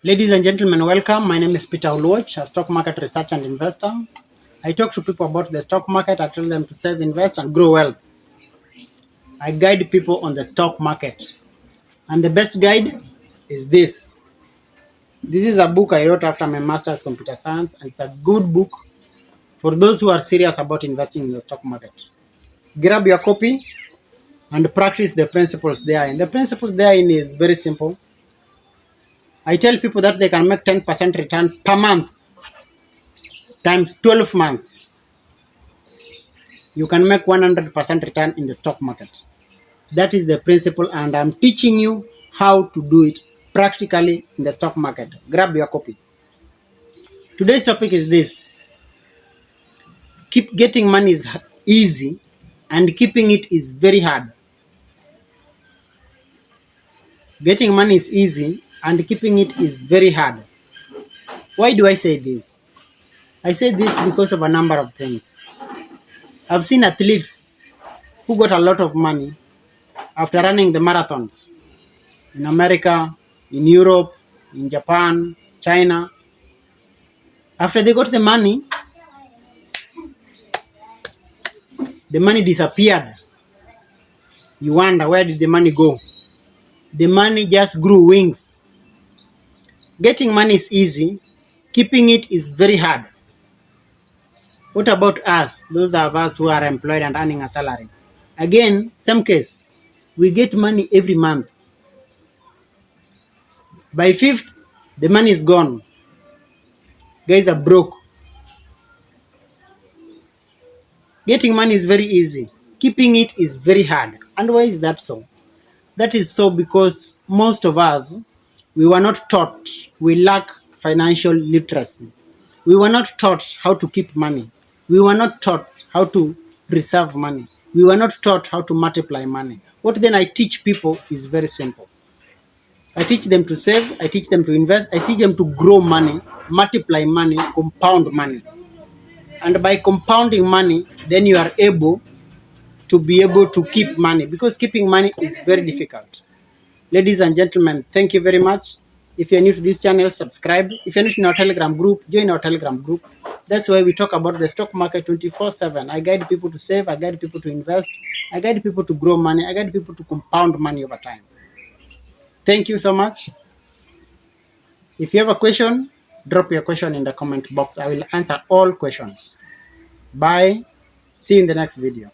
Ladies and gentlemen, welcome. My name is Peter Oluoch, a stock market researcher and investor. I talk to people about the stock market. I tell them to save, invest, and grow wealth. I guide people on the stock market. And the best guide is this. This is a book I wrote after my master's in computer science, and it's a good book for those who are serious about investing in the stock market. Grab your copy and practice the principles therein. The principles therein is very simple. I tell people that they can make 10% return per month times 12 months. You can make 100% return in the stock market. That is the principle, and I'm teaching you how to do it practically in the stock market. Grab your copy. Today's topic is this. Getting money is easy and keeping it is very hard. Getting money is easy and keeping it is very hard. Why do I say this? I say this because of a number of things. I've seen athletes who got a lot of money after running the marathons in America, in Europe, in Japan, China. After they got the money disappeared. You wonder, where did the money go? The money just grew wings. Getting money is easy. Keeping it is very hard. What about us, those of us who are employed and earning a salary? Again, same case. We get money every month. By 5th, the money is gone. Guys are broke. Getting money is very easy. Keeping it is very hard. And why is that so? That is so because most of us, we were not taught. We lack financial literacy. We were not taught how to keep money. We were not taught how to preserve money. We were not taught how to multiply money. What then I teach people is very simple. I teach them to save, I teach them to invest, I teach them to grow money, multiply money, compound money. And by compounding money, then you are able to be able to keep money, because keeping money is very difficult. Ladies and gentlemen, thank you very much. If you're new to this channel, subscribe. If you're not in our Telegram group, join our Telegram group. That's why we talk about the stock market 24/7. I guide people to save, I guide people to invest, I guide people to grow money, I guide people to compound money over time. Thank you so much. If you have a question, drop your question in the comment box. I will answer all questions. Bye. See you in the next video.